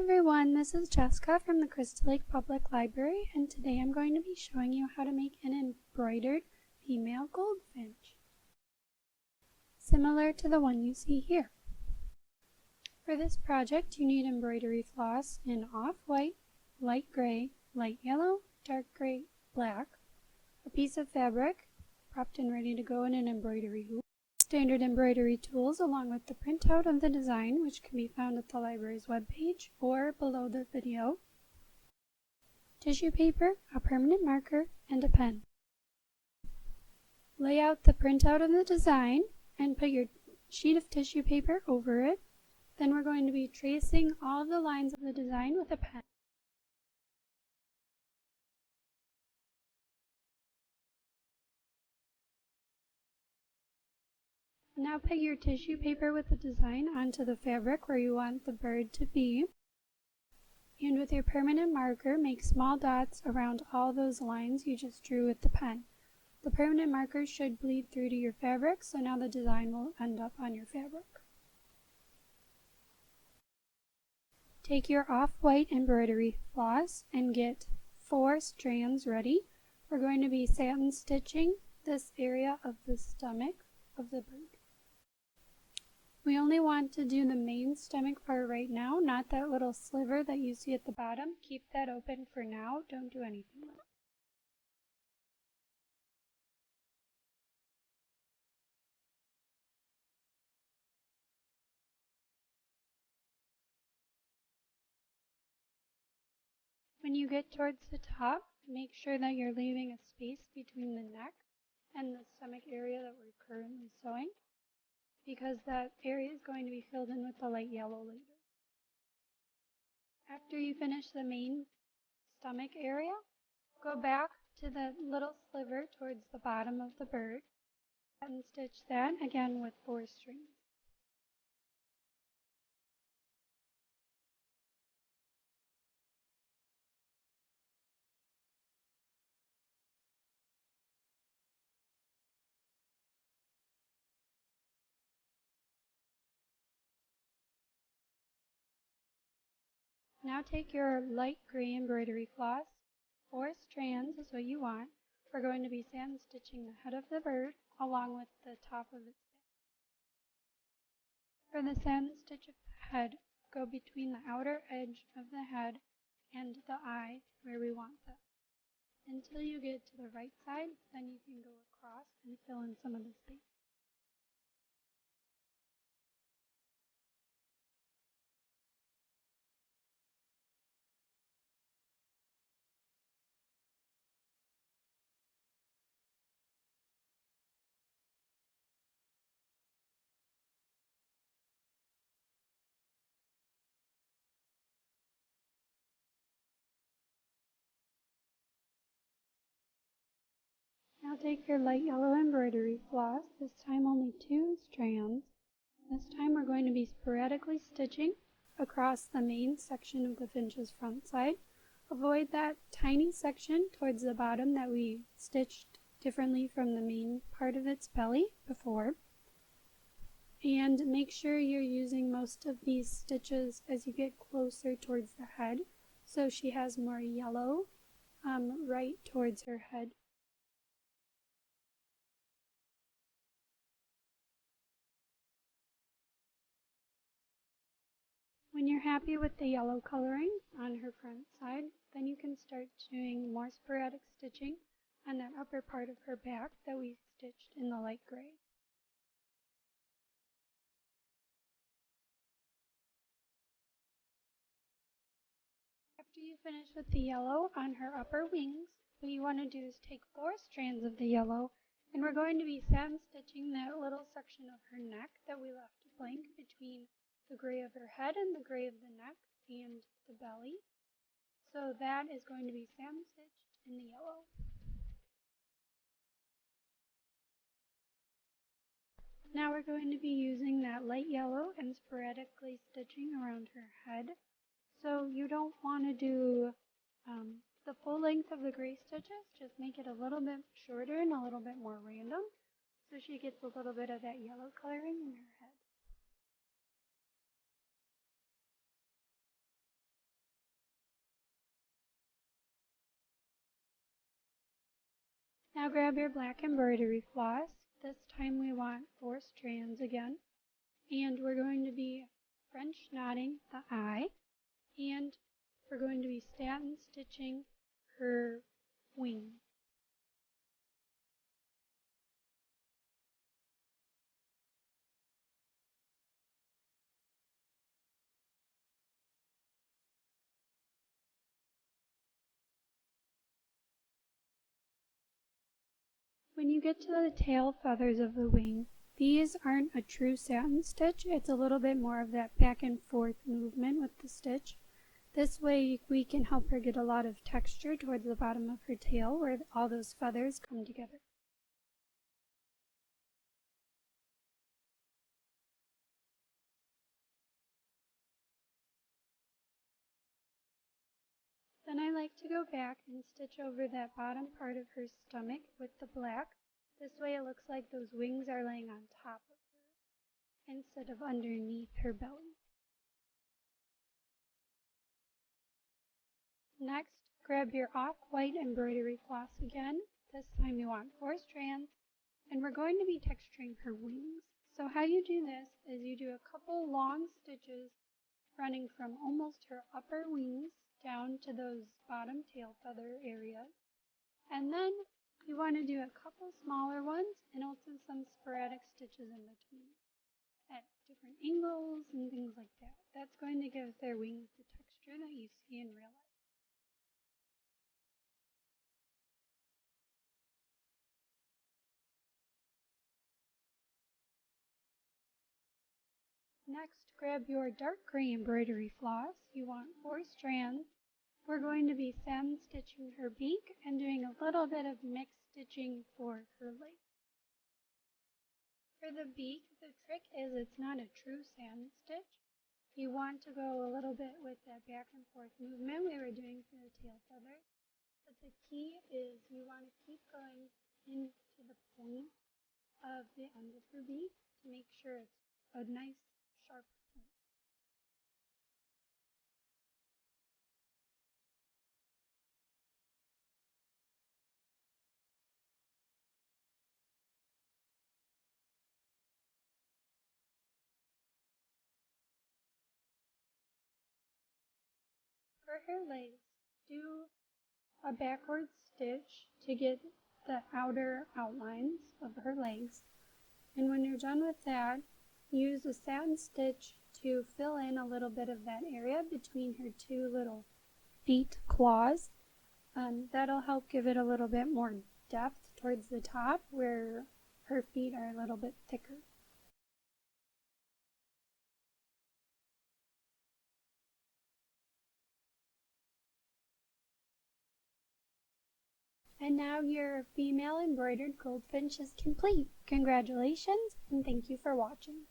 everyone, this is Jessica from the Crystal Lake Public Library, and today I'm going to be showing you how to make an embroidered female goldfinch, similar to the one you see here. For this project, you need embroidery floss in off-white, light gray, light yellow, dark gray, black, a piece of fabric, propped and ready to go in an embroidery hoop, standard embroidery tools along with the printout of the design, which can be found at the library's webpage or below the video, tissue paper, a permanent marker, and a pen. Lay out the printout of the design and put your sheet of tissue paper over it. Then we're going to be tracing all of the lines of the design with a pen. Now put your tissue paper with the design onto the fabric where you want the bird to be. And with your permanent marker, make small dots around all those lines you just drew with the pen. The permanent marker should bleed through to your fabric, so now the design will end up on your fabric. Take your off-white embroidery floss and get 4 strands ready. We're going to be satin stitching this area of the stomach of the bird. We only want to do the main stomach part right now, not that little sliver that you see at the bottom. Keep that open for now. Don't do anything with it. When you get towards the top, make sure that you're leaving a space between the neck and the stomach area that we're currently sewing, because that area is going to be filled in with the light yellow later. After you finish the main stomach area, go back to the little sliver towards the bottom of the bird and stitch that again with 4 strings. Now take your light gray embroidery floss, 4 strands is what you want. We're going to be satin stitching the head of the bird along with the top of its back. For the satin stitch of the head, go between the outer edge of the head and the eye where we want that. Until you get to the right side, then you can go across and fill in some of the space. Now take your light yellow embroidery floss, this time only 2 strands. This time we're going to be sporadically stitching across the main section of the finch's front side. Avoid that tiny section towards the bottom that we stitched differently from the main part of its belly before. And make sure you're using most of these stitches as you get closer towards the head, so she has more yellow right towards her head. When you're happy with the yellow coloring on her front side, then you can start doing more sporadic stitching on that upper part of her back that we stitched in the light gray. After you finish with the yellow on her upper wings, what you want to do is take 4 strands of the yellow, and we're going to be satin stitching that little section of her neck that we left blank between the gray of her head and the gray of the neck and the belly. So that is going to be satin stitched in the yellow. Now we're going to be using that light yellow and sporadically stitching around her head. So you don't want to do the full length of the gray stitches, just make it a little bit shorter and a little bit more random, so she gets a little bit of that yellow coloring in her head. Now grab your black embroidery floss. This time we want 4 strands again. And we're going to be French knotting the eye. And we're going to be satin stitching her wing. When you get to the tail feathers of the wing, these aren't a true satin stitch. It's a little bit more of that back and forth movement with the stitch. This way we can help her get a lot of texture towards the bottom of her tail where all those feathers come together. Then I like to go back and stitch over that bottom part of her stomach with the black. This way it looks like those wings are laying on top of her instead of underneath her belly. Next, grab your off-white embroidery floss again. This time you want 4 strands, and we're going to be texturing her wings. So how you do this is you do a couple long stitches running from almost her upper wings down to those bottom tail feather areas. And then you want to do a couple smaller ones and also some sporadic stitches in between at different angles and things like that. That's going to give their wings the texture that you see in real life. Next, grab your dark gray embroidery floss. You want 4 strands. We're going to be satin stitching her beak and doing a little bit of mixed stitching for her legs. For the beak, the trick is it's not a true satin stitch. You want to go a little bit with that back and forth movement we were doing for the tail feathers. But the key is you want to keep going into the point of the end of her beak to make sure it's a nice sharp point. For her legs, do a backward stitch to get the outer outlines of her legs. And when you're done with that, use a satin stitch to fill in a little bit of that area between her 2 little feet claws. That'll help give it a little bit more depth towards the top where her feet are a little bit thicker. And now your female embroidered goldfinch is complete. Congratulations and thank you for watching.